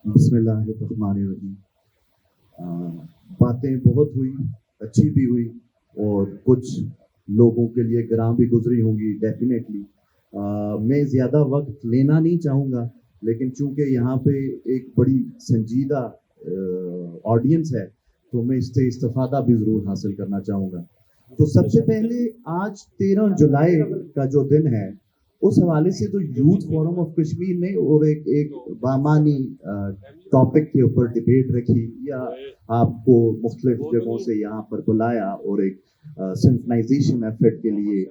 بسم اللہ الرحمن الرحیم. باتیں بہت ہوئی, اچھی بھی ہوئی اور کچھ لوگوں کے لیے گراں بھی گزری ہوں گی ڈیفینیٹلی. میں زیادہ وقت لینا نہیں چاہوں گا, لیکن چونکہ یہاں پہ ایک بڑی سنجیدہ آڈینس ہے تو میں اس سے استفادہ بھی ضرور حاصل کرنا چاہوں گا. تو سب سے پہلے آج 13 جولائی کا جو دن ہے اس حوالے سے تو یوتھ فورم آف کشمیر نے اور ایک بامانی ٹاپک کے اوپر ڈبیٹ رکھی یا آپ کو مختلف جگہوں سے یہاں پر بلایا اور ایک سنکرنائزیشن ایفرٹ کے لیے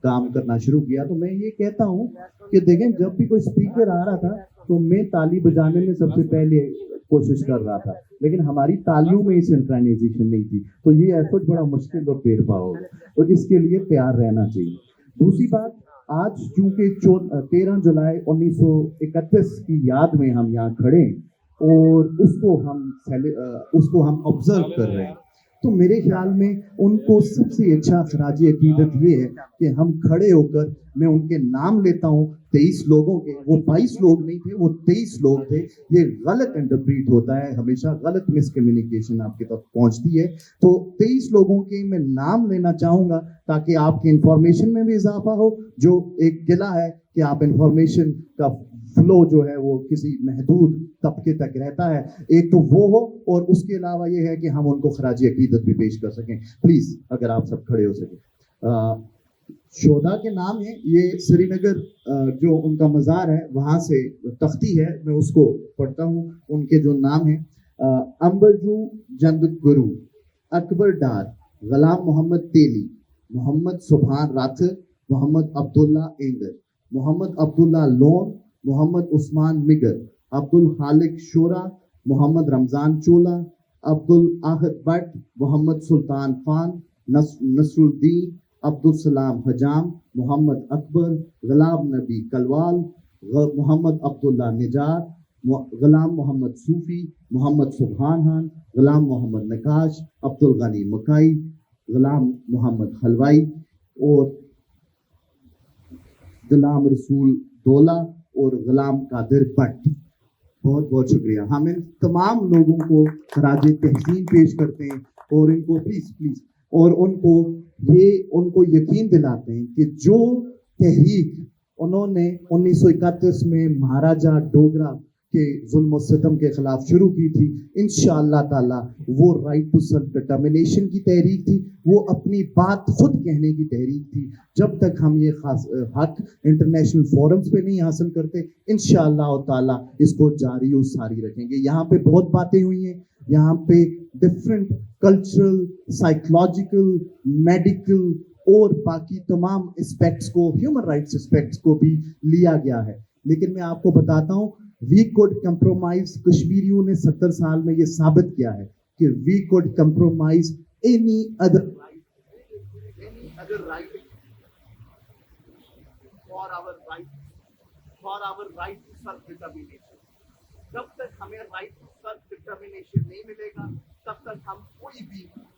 کام کرنا شروع کیا. تو میں یہ کہتا ہوں کہ دیکھیں, جب بھی کوئی اسپیکر آ رہا تھا تو میں تالی بجانے میں سب سے پہلے کوشش کر رہا تھا, لیکن ہماری تالیوں میں سنکرنائزیشن نہیں تھی, تو یہ ایفرٹ بڑا مشکل اور دیر پا ہوگا, تو اس کے لیے تیار رہنا چاہیے. دوسری بات, آج چونکہ 13 جولائی 1931 کی یاد میں ہم یہاں کھڑے اور اس کو ہم آبزرو کر رہے ہیں, تو میرے خیال میں ان کو سب سے اچھا خراج عقیدت یہ ہے کہ ہم کھڑے ہو کر, میں ان کے نام لیتا ہوں 23 لوگوں کے, وہ 22 لوگ نہیں تھے, وہ 23 لوگ تھے. یہ غلط انٹرپریٹ ہوتا ہے, ہمیشہ غلط مس کمیونیکیشن آپ کے تک پہنچتی ہے. تو 23 لوگوں کے میں نام لینا چاہوں گا تاکہ آپ کی انفارمیشن میں بھی اضافہ ہو. جو ایک قلعہ ہے کہ آپ انفارمیشن کا فلو جو ہے وہ کسی محدود طبقے تک رہتا ہے, ایک تو وہ ہو, اور اس کے علاوہ یہ ہے کہ ہم ان کو خراج عقیدت بھی پیش کر سکیں. پلیز اگر آپ سب کھڑے ہو سکیں. شہداء کے نام ہیں, یہ سری نگر جو ان کا مزار ہے وہاں سے تختی ہے, میں اس کو پڑھتا ہوں. ان کے جو نام ہیں, امبرجو جند گرو, اکبر ڈار, غلام محمد تیلی, محمد سبحان راتھر, محمد عبداللہ اینگر, محمد عبداللہ لون, محمد عثمان مگر, عبد الخالق شورا, محمد رمضان چولا, عبد الاحد بٹ, محمد سلطان خان, نصر الدین, عبد السلام حجام, محمد اکبر, غلام نبی کلوال, محمد عبداللہ نجار, غلام محمد صوفی, محمد سبحان خان, غلام محمد نقاش, عبد الغنی مکائی, غلام محمد حلوائی اور غلام رسول دولہ اور غلام قادر بٹ. بہت بہت شکریہ. ہم ان تمام لوگوں کو خراج تحسین پیش کرتے ہیں اور ان کو پلیز اور ان کو یقین دلاتے ہیں کہ جو تحریک انہوں نے 1931 میں مہاراجا ڈوگرا کے ظلم و ستم کے خلاف شروع کی تھی, انشاءاللہ تعالی وہ رائٹ ٹو سیلف ڈٹرمنیشن کی تحریک تھی, وہ اپنی بات خود کہنے کی تحریک تھی. جب تک ہم یہ خاص حق انٹرنیشنل فورمز پہ نہیں حاصل کرتے, انشاءاللہ تعالی اس کو جاری و ساری رکھیں گے. یہاں پہ بہت باتیں ہوئی ہیں, یہاں پہ ڈفرینٹ کلچرل, سائیکولوجیکل, میڈیکل اور باقی تمام اسپیکٹس کو, ہیومن رائٹس اسپیکٹس کو بھی لیا گیا ہے. لیکن میں آپ کو بتاتا ہوں, وی کوڈ کمپرومائز, کشمیریوں نے 70 سال میں یہ ثابت کیا ہے کہ we could compromise any other right for our right to self determination. جب تک ہمیں right to self determination نہیں ملے گا تب تک ہم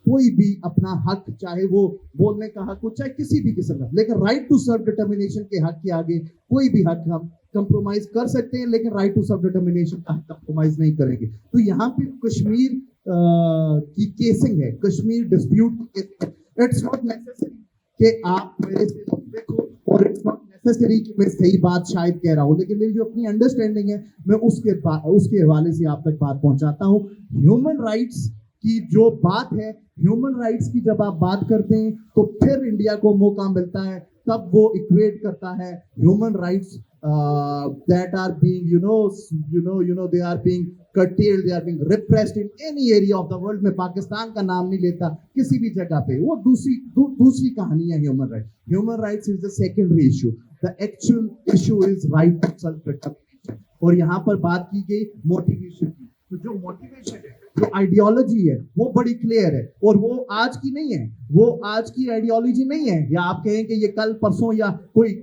کوئی بھی اپنا حق, چاہے وہ بولنے کا حق ہو, چاہے کسی بھی قسم کا, لیکن right to self determination کے حق کے آگے کوئی بھی حق ہم کمپرومائز کر سکتے ہیں, لیکن right to self determination کا حق کمپرومائز نہیں کریں گے. تو یہاں پہ کشمیر کی کیسنگ ہے, Kashmir dispute. It's not necessary کہ آپ میرے سے دیکھو, اور اٹس ناٹ نیسیسری کہ میں صحیح بات شاید کہہ رہا ہوں, لیکن میری جو اپنی انڈرسٹینڈنگ ہے میں اس کے حوالے سے آپ تک بات پہنچاتا ہوں. ہیومن رائٹس کی جو بات ہے, ہیومن رائٹس کی جب آپ بات کرتے ہیں تو پھر انڈیا کو موقع ملتا ہے, تب وہ اکویٹ کرتا ہے human rights that are being they are being curtailed, they are being repressed in any area of the world. میں پاکستان کا نام نہیں لیتا, کسی بھی جگہ پہ, وہ دوسری کہانی ہے. human rights is the secondary issue. the actual issue is right to self determination. اور یہاں پر بات کی گئی موٹیویشن کی, تو جو موٹیویشن ہے, جو آئیڈیالوجی ہے, وہ بڑی کلیئر ہے, اور وہ آج کی نہیں ہے, وہ آج کی آئیڈیالوجی نہیں ہے, یا آپ کہیں کہ یہ کل پرسوں یا کوئی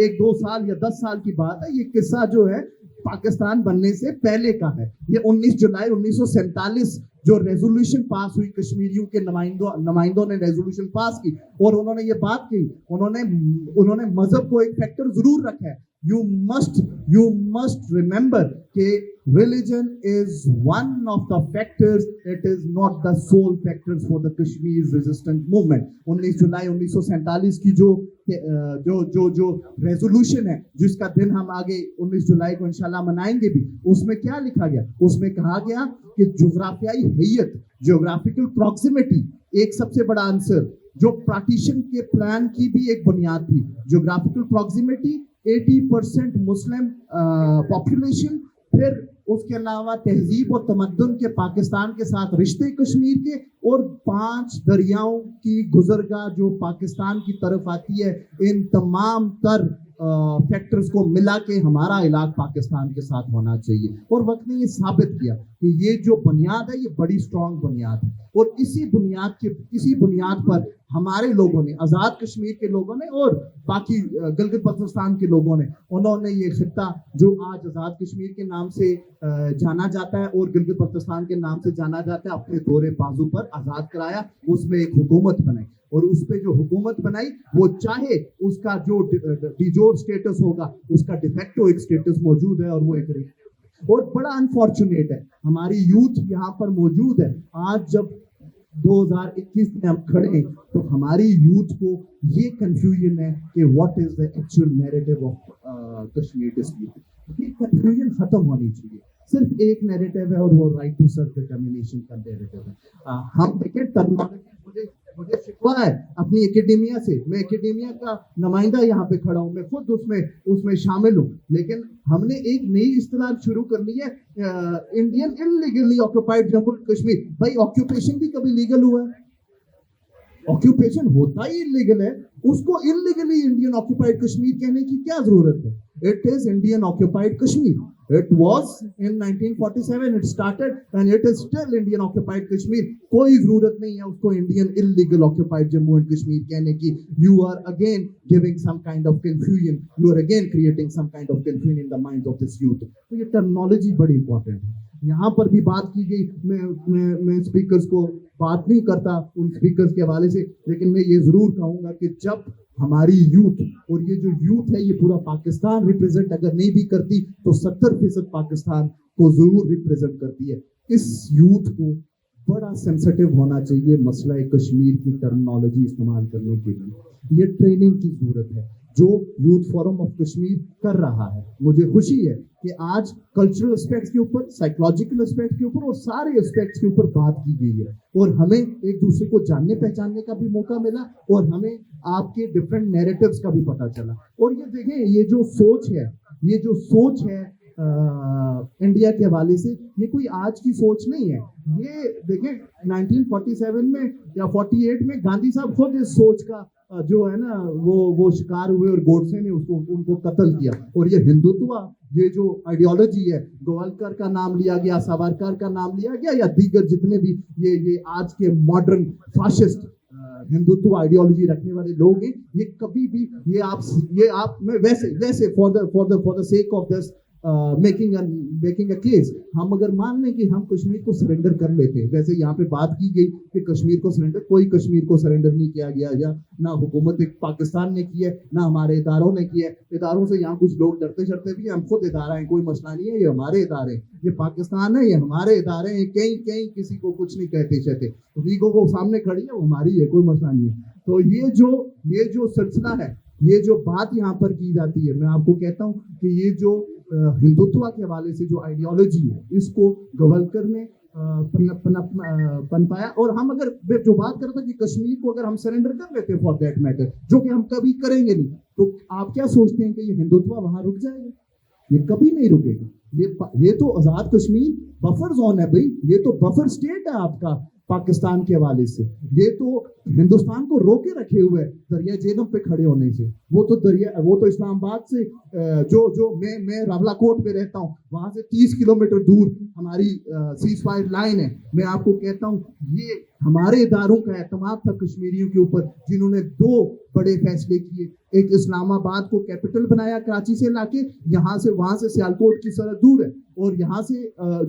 1-2 سال یا 10 سال کی بات ہے. یہ قصہ جو ہے پاکستان بننے سے پہلے کا ہے. یہ 19 جولائی 1947 جو ریزولوشن پاس ہوئی, کشمیریوں کے نمائندوں نے ریزولوشن پاس کی, اور انہوں نے یہ بات کی, انہوں نے مذہب کو ایک فیکٹر ضرور رکھا ہے you must remember that religion is one of the factors. It is not the sole factors for the Kashmir's resistance movement. 19 जुलाई 1947 की जो रेजोल्यूशन है, जिसका दिन हम आगे 19 जुलाई को इंशाल्लाह मनाएंगे भी, उसमें क्या लिखा गया? उसमें कहा गया कि जोग्राफियाई हैयत, जियोग्राफिकल प्रॉक्सिमिटी एक सबसे बड़ा आंसर, जो पार्टीशन के प्लान की भी एक बुनियाद थी. जियोग्राफिकल प्रॉक्सिमिटी, 80% मुस्लिम पॉपुलेशन, फिर उसके अलावा तहजीब और तमद्दुन के पाकिस्तान के साथ रिश्ते कश्मीर के, और 5 दरियाओं की गुजरगाह जो पाकिस्तान की तरफ आती है. इन तमाम तर फैक्टर्स को मिला के हमारा इलाका पाकिस्तान के साथ होना चाहिए. और वक्त ने ये साबित किया कि ये जो बुनियाद है ये बड़ी स्ट्रॉन्ग बुनियाद है. और इसी बुनियाद पर हमारे लोगों ने, आज़ाद कश्मीर के लोगों ने और बाकी गिलगित बल्तिस्तान के लोगों ने, उन्होंने ये खित्ता जो आज आज़ाद कश्मीर के नाम से जाना जाता है और गिलगित बल्तिस्तान के नाम से जाना जाता है, अपने दोरे बाजू पर आज़ाद कराया. उसमें एक हुकूमत बनाई, और उस पे जो हुकूमत बनाई वो चाहे उसका जो डिजोर स्टेटस होगा, उसका डिफेक्टो एक स्टेटस मौजूद है, और वो एक और बड़ा अनफॉर्चुनेट है हमारी यूथ यहाँ पर मौजूद है. आज जब 2021 में हम खड़े हैं तो हमारी यूथ को ये कंफ्यूजन है कि what is the actual narrative of Kashmir dispute. ये कंफ्यूजन खत्म होनी चाहिए. सिर्फ एक नैरेटिव है और वो राइट टू सेल्फ डिटर्मिनेशन का नैरेटिव है. हम देखें टर्मिनोलॉजी, मुझे शिकवा है अपनी एकेडेमिया से. मैं एकेडेमिया का नुमाइंदा यहाँ पे खड़ा हूँ, मैं खुद उसमें शामिल हूँ, लेकिन हमने एक नई इस्तेलाह शुरू कर ली है, Indian illegally occupied Jammu and Kashmir. भाई ऑक्यूपेशन भी कभी लीगल हुआ है? ऑक्यूपेशन होता ही इलीगल है, उसको इलीगली इंडियन ऑक्युपाइड कश्मीर कहने की क्या जरूरत है? It is Indian occupied Kashmir. It was in 1947 it started and it is still Indian occupied Kashmir. कोई जरूरत नहीं है उसको Indian illegal occupied Jammu and Kashmir कहने की. You are again giving some kind of confusion. You are again creating some kind of confusion in the minds of this youth. तो ये terminology बड़ी important है. यहाँ पर भी बात की गई, मैं स्पीकर्स को बात नहीं करता उन स्पीकर्स के हवाले से, लेकिन मैं ये जरूर कहूँगा कि जब हमारी यूथ, और ये जो यूथ है ये पूरा पाकिस्तान रिप्रेजेंट अगर नहीं भी करती तो 70% पाकिस्तान को जरूर रिप्रेजेंट करती है. इस यूथ को बड़ा सेंसिटिव होना चाहिए मसला कश्मीर की टर्मिनोलॉजी इस्तेमाल करने के लिए. ये ट्रेनिंग की जरूरत है जो यूथ फोरम ऑफ कश्मीर कर रहा है. मुझे खुशी है कि आज कल्चरल एस्पेक्ट्स के ऊपर, साइकोलॉजिकल एस्पेक्ट के ऊपर और सारे एस्पेक्ट्स के ऊपर बात की गई है, और हमें एक दूसरे को जानने पहचानने का भी मौका मिला, और हमें आपके डिफरेंट नैरेटिव्स का भी पता चला. और ये देखें, ये जो सोच है इंडिया के हवाले से, ये कोई आज की सोच नहीं है. ये देखें 1947 में या 48 में गांधी साहब खुद इस सोच का जो है ना वो शिकार हुए और गोडसे ने उनको कत्ल किया. और ये हिंदुत्व, ये जो आइडियोलॉजी है, गोवालकर का नाम लिया गया, सावरकर का नाम लिया गया, या दीगर जितने भी ये आज के मॉडर्न फाशिस्ट हिंदुत्व आइडियोलॉजी रखने वाले लोग हैं, ये कभी भी ये आप मैं वैसे for the sake of this making a case, हम अगर मान लें कि हम कश्मीर को सरेंडर कर लेते, वैसे यहाँ पे बात की गई कि कश्मीर को सरेंडर, कोई कश्मीर को सरेंडर नहीं किया गया, या ना हुकूमत पाकिस्तान ने किया है, ना हमारे इदारों ने किया है. इदारों से यहाँ कुछ लोग डरते भी हैं, हम खुद इदारा हैं, कोई मसला नहीं है, ये हमारे इदारे हैं, ये पाकिस्तान है, ये हमारे इदारे हैं, कहीं किसी को कुछ नहीं कहते. वीगो वो सामने खड़ी है, वो हमारी है, कोई मसला नहीं है. तो ये जो सिलसिला है, ये जो बात यहाँ पर की जाती है, मैं आपको कहता हूँ कि ये जो हिंदुत्व के हवाले से जो आइडियोलॉजी है, इसको गवलकर ने पनपाया. और हम अगर जो बात करते हैं कि कश्मीर को अगर हम सरेंडर कर लेते हैं फॉर दैट मैटर, जो कि हम कभी करेंगे नहीं, तो आप क्या सोचते हैं कि ये हिंदुत्व वहां रुक जाएगा? ये कभी नहीं रुकेगा. ये तो आजाद कश्मीर बफर जोन है भाई, ये तो बफर स्टेट है आपका पाकिस्तान के हवाले से. ये तो हिंदुस्तान को रोके रखे हुए है दरिया जेलम पे खड़े होने से. वो तो इस्लामाबाद से जो मैं रावलाकोट में रहता हूँ, वहां से 30 किलोमीटर दूर हमारी सीज फायर लाइन है. मैं आपको कहता हूँ ये हमारे इदारों का एतमाद था कश्मीरियों के ऊपर, जिन्होंने 2 बड़े फैसले किए. एक इस्लामाबाद को कैपिटल बनाया कराची से लाके, वहां से सियालकोट की सरहद दूर है, और यहाँ से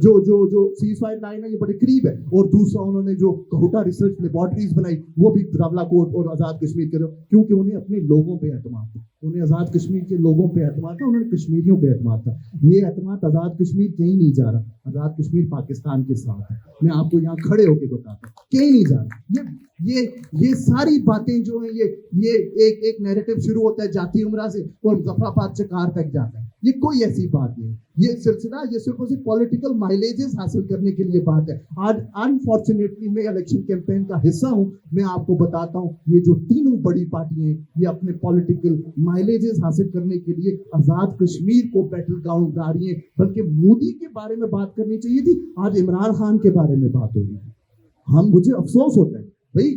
जो सीज फायर लाइन है ये बड़े करीब है. और दूसरा उन्होंने जो कहुटा रिसर्च लेबोरेटरीज बनाई, वो भी रावलाकोट और आजाद कश्मीर के, क्योंकि उन्हें अपने लोगों पे एतमाद था. उन्हें आज़ाद कश्मीर के लोगों पे एतमाद था, उन्हें कश्मीरियों पे एतमाद था। ये एतमाद आज़ाद कश्मीर कहीं नहीं जा रहा, आज़ाद कश्मीर पाकिस्तान के साथ है। मैं आपको यहाँ खड़े होकर बताता हूँ, कहीं नहीं जा रहा। ये सारी बातें जो हैं, ये एक नैरेटिव शुरू होता है जाती उमरा से और मुजफ्फराबाद से कार तक जाता है। ये कोई ऐसी बात नहीं। ये सिलसिला ये सिर्फ पॉलिटिकल माइलेजेस हासिल करने के लिए बात है। आज अनफॉर्चुनेटली मैं इलेक्शन कैंपेन का हिस्सा हूं। मैं आपको बताता हूं, ये जो तीनों बड़ी पार्टियां हैं, ये अपने पॉलिटिकल माइलेजेस हासिल करने के लिए आजाद कश्मीर को बैटल ग्राउंड बना रही है। बल्कि मोदी के बारे में बात करनी चाहिए थी, आज इमरान खान के बारे में बात हो रही है। मुझे अफसोस होता है भाई,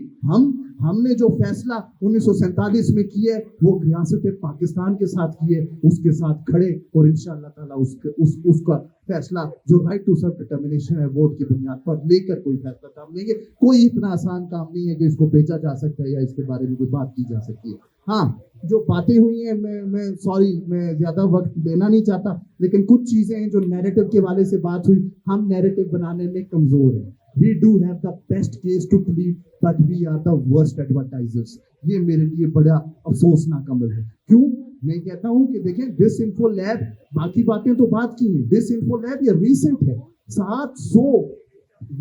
हमने जो फैसला 1947 में किया है वो रियासत पाकिस्तान के साथ किए, उसके साथ खड़े और इंशाअल्लाह ताला उसका फैसला जो राइट टू सेल्फ डिटर्मिनेशन है वोट की बुनियाद पर लेकर कोई फैसला काम लेंगे। कोई इतना आसान काम नहीं है कि इसको बेचा जा सकता है या इसके बारे में कोई बात की जा सकती है। हाँ, जो बातें हुई हैं, मैं ज्यादा वक्त देना नहीं चाहता, लेकिन कुछ चीजें हैं जो नैरेटिव के वाले से बात हुई। हम नैरेटिव बनाने में कमजोर हैं। We do have the best case to plead, but we are the worst advertisers. ये मेरे लिए बड़ा अफसोसनाक अमल है। क्यों? मैं कहता हूं कि देखें, डिसइंफो लैब, बाकी बातें तो बात की हैं, डिसइंफो लैब ये रीसेंट है। 700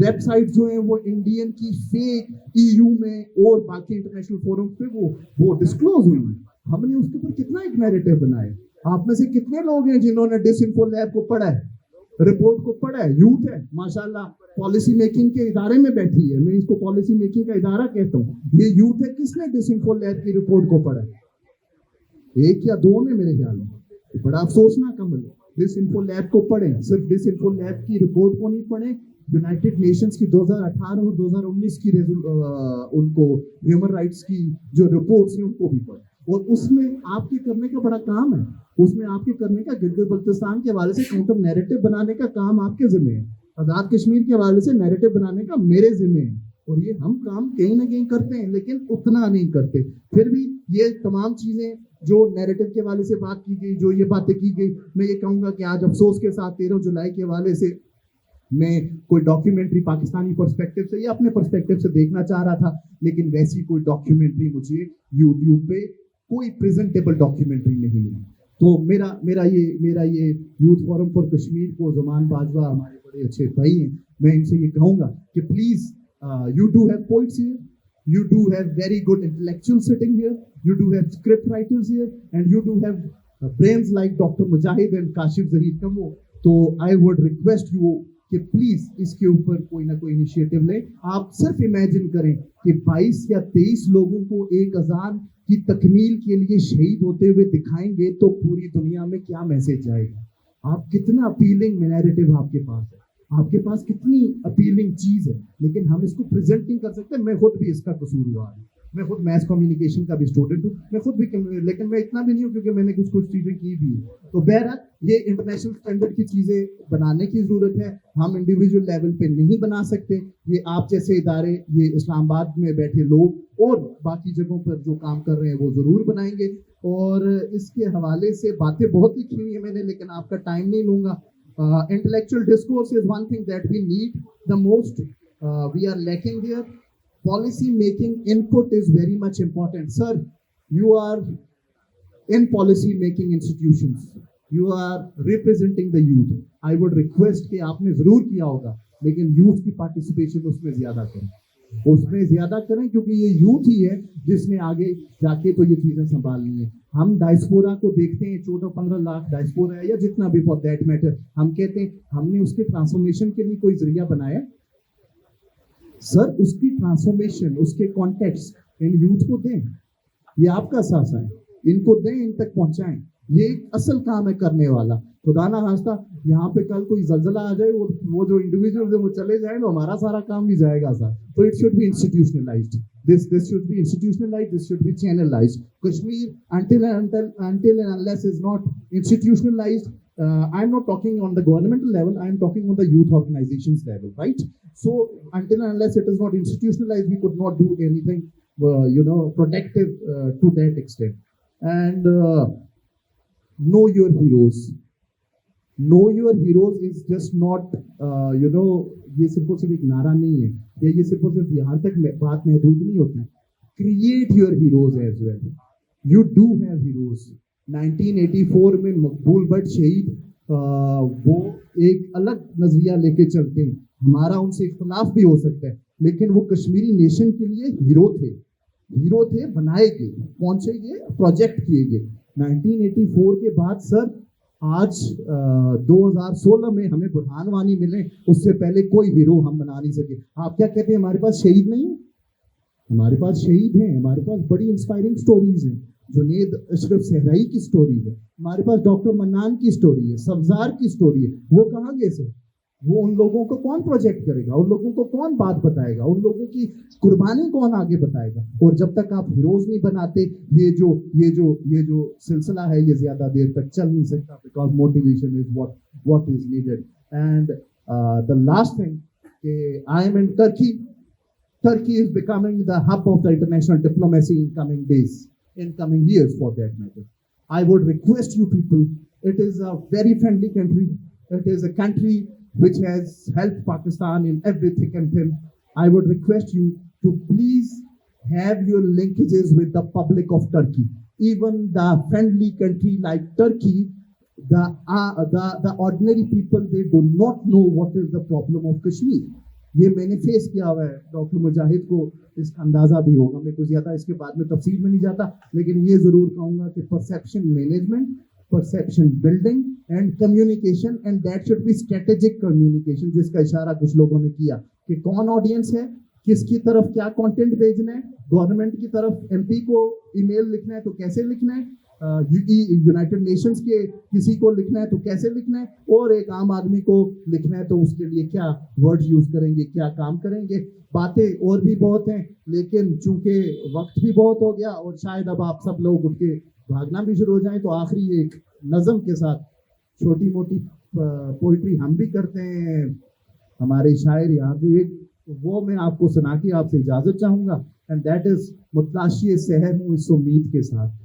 वेबसाइट जो है वो इंडियन की फेक EU में और बाकी इंटरनेशनल फोरम पे वो डिस्क्लोज हुई है। हमने उसके ऊपर कितना एक नैरेटिव बनाया। आप में से कितने लोग हैं जिन्होंने डिसइंफो लैब को पढ़ा है, रिपोर्ट को पढ़ा है? यूथ है माशाल्लाह, पॉलिसी मेकिंग के इदारे में बैठी है। मैं इसको पॉलिसी मेकिंग का इदारा कहता हूँ। ये यूथ है, किसने डिसइंफो लैब की रिपोर्ट को पढ़ा है? एक या दो ने मेरे ख्याल में। बड़ा अफसोसनाक अमल है। डिसइंफो लैब को पढ़ें, सिर्फ डिसइंफो लैब की रिपोर्ट को नहीं पढ़ें, यूनाइटेड नेशंस की 2018 और 2019 की उनको ह्यूमन राइट्स की जो रिपोर्ट्स हैं उनको भी पढ़ें। और उसमें आपके करने का बड़ा काम है। उसमें आपके करने का गिलगित बल्तिस्तान के हवाले से काउंटर नैरेटिव बनाने का काम आपके जिम्मे है। आजाद कश्मीर के हवाले से नैरेटिव बनाने का मेरे जिम्मे है। और ये हम काम कहीं ना कहीं करते हैं, लेकिन उतना नहीं करते। फिर भी ये तमाम चीजें जो नैरेटिव के हवाले से बात की गई, जो ये बातें की गई, मैं ये कहूँगा कि आज अफसोस के साथ 13 जुलाई के हवाले से मैं कोई डॉक्यूमेंट्री पाकिस्तानी पर्सपेक्टिव से या अपने पर्सपेक्टिव से देखना चाह रहा था, लेकिन वैसी कोई डॉक्यूमेंट्री मुझे यूट्यूब पे कोई प्रेजेंटेबल डॉक्यूमेंट्री नहीं मिली। तो मेरा ये यूथ फोरम फॉर कश्मीर को ज़मान बाजवा हमारे बड़े अच्छे भाई हैं, मैं इनसे ये कहूँगा कि please you do have poets here, you do have very good intellectuals sitting here, you do have script writers here, and you do have brains like Dr. Mujahid and Kashif Zahid Kamo. तो I would request you कि please इसके ऊपर कोई ना कोई initiative ले। आप सिर्फ इमेजिन करें कि 22 या 23 लोगों को एक अजान की तकमील के लिए शहीद होते हुए दिखाएंगे तो पूरी दुनिया में क्या मैसेज जाएगा। आप कितना अपीलिंग नैरेटिव आपके पास है, आपके पास कितनी अपीलिंग चीज है, लेकिन हम इसको प्रेजेंट नहीं कर सकते। मैं खुद भी इसका कसूरवार हूँ, मैं खुद मैथ कम्युनिकेशन का भी स्टूडेंट हूँ, मैं खुद भी, लेकिन मैं इतना भी नहीं हूँ क्योंकि मैंने कुछ चीजें की भी है। तो बहरहाल ये इंटरनेशनल स्टैंडर्ड की चीजें बनाने की जरूरत है, हम इंडिविजुअल लेवल पे नहीं बना सकते। ये आप जैसे इदारे, ये इस्लामाबाद में बैठे लोग और बाकी जगहों पर जो काम कर रहे हैं वो जरूर बनाएंगे। और इसके हवाले से बातें बहुत लिखी हुई है मैंने, लेकिन आपका टाइम नहीं लूंगा। Intellectual discourse is one thing that we need the most. We are lacking there. Policy making input is very much important. Sir, you are in policy making institutions. You are representing the youth. I would request कि आपने जरूर किया होगा, लेकिन youth की participation उसमें ज्यादा करें, क्योंकि ये यूथ ही है जिसने आगे जाके तो ये चीजें संभालनी है। हम डायस्पोरा को देखते हैं, 14-15 लाख डायस्पोरा है या जितना भी फॉर दैट मैटर, हम कहते हैं हमने उसके ट्रांसफॉर्मेशन के लिए कोई जरिया बनाया। सर, उसकी ट्रांसफॉर्मेशन, उसके कॉन्टेक्स्ट इन यूथ को दें, ये आपका साथ है, इनको दें, इन तक पहुंचाएं। ये एक असल काम है करने वाला। खुदा ना खास्ता यहाँ पे कल कोई जलजला आ जाए, वो जो इंडिविजुअल है वो चले जाए तो हमारा सारा काम भी जाएगा सर। तो it should be institutionalised, this should be institutionalized, this should be channelized. Kashmir, until and unless is not institutionalized, I'm not talking on the governmental level, I'm talking on the youth organizations level, right? So until and unless it is not institutionalized, we could not do anything protective to that extent. And know your heroes. Know your heroes is just not ये सिर्फ और सिर्फ एक नारा नहीं है, या ये सिर्फ और सिर्फ यहाँ तक बात महदूद नहीं होती। Create your heroes as well. You do have heroes. 1984 में मकबूल भट्ट शहीद वो एक अलग नजरिया लेके चलते हैं, हमारा उनसे इख्तलाफ भी हो सकता है, लेकिन वो कश्मीरी नेशन के लिए हीरो थे, बनाए गए, पहुंचे गए, प्रोजेक्ट किए गए। 1984 के बाद सर आज 2016 में हमें बुरहान वानी मिले, उससे पहले कोई हीरो हम बना नहीं सके। आप क्या कहते हैं हमारे पास शहीद नहीं है? हमारे पास शहीद हैं, हमारे पास बड़ी इंस्पायरिंग स्टोरीज हैं। जुनेद अशरफ सहराई की स्टोरी है, हमारे पास डॉक्टर मन्नान की स्टोरी है, सब्जार की स्टोरी है। वो कहाँ गए सर? वो उन लोगों को कौन प्रोजेक्ट करेगा? उन लोगों को कौन बात बताएगा? उन लोगों की कुर्बानी कौन आगे बताएगा? और जब तक आप हीरोज नहीं बनाते, ये जो सिलसिला है ये ज्यादा देर तक चल नहीं सकता, because motivation is what is needed. And the last thing, I am in Turkey is becoming the hub of the international diplomacy in coming days, in coming years for that matter. I would request you people, it is a very friendly country. It is a country which has helped Pakistan in every thick and thin. I would request you to please have your linkages with the public of Turkey. Even the friendly country like Turkey, the ordinary people, they do not know what is the problem of Kashmir. یہ میں نے face کیا ہوا ہے، doctor مجاہد کو اس کا اندازہ بھی ہوگا، میں کچھ زیادہ اس کے بعد میں تفصیل میں نہیں جاتا، لیکن یہ ضرور کہوں گا کہ perception management, perception building and communication, and that should be strategic communication, جس کا اشارہ کچھ لوگوں نے کیا کہ کون آڈینس ہے، کس کی طرف کیا کانٹینٹ بھیجنا ہے، گورنمنٹ کی طرف ایم پی کو ای میل لکھنا ہے تو کیسے لکھنا ہے، یونائٹڈ نیشنز کے کسی کو لکھنا ہے تو کیسے لکھنا ہے، اور ایک عام آدمی کو لکھنا ہے تو اس کے لیے کیا ورڈ یوز کریں گے، کیا کام کریں گے۔ باتیں اور بھی بہت ہیں، لیکن چونکہ وقت بھی بہت ہو گیا اور شاید اب آپ سب لوگ اٹھ کے بھاگنا بھی شروع ہو جائیں، تو آخری ایک نظم کے ساتھ چھوٹی موٹی پوئٹری ہم بھی کرتے ہیں، ہمارے شاعر یہاں بھی ایک، وہ میں آپ کو سنا کے آپ سے اجازت چاہوں گا، اینڈ دیٹ از متلاشی سحر ہوں اس امید کے ساتھ،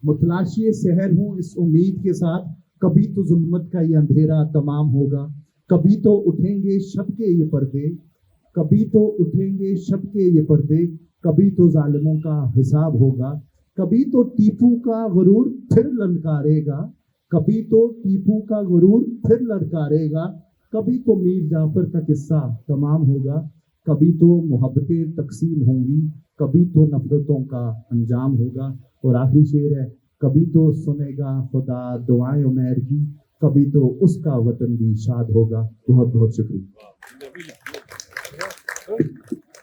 متلاشی سحر ہوں اس امید کے ساتھ، کبھی تو ظلمت کا یہ اندھیرا تمام ہوگا، کبھی تو اٹھیں گے شب کے یہ پردے، کبھی تو اٹھیں گے شب کے یہ پردے، کبھی تو ظالموں کا حساب ہوگا، کبھی تو ٹیپو کا غرور پھر للکارے گا، کبھی تو ٹیپو کا غرور پھر للکارے گا، کبھی تو میر جعفر کا قصہ تمام ہوگا، کبھی تو محبتیں تقسیم ہوں گی، کبھی تو نفرتوں کا انجام ہوگا۔ اور آخری شعر ہے، کبھی تو سنے گا خدا دعائیں عمیر کی، کبھی تو اس کا وطن بھی شاد ہوگا۔ بہت بہت شکریہ۔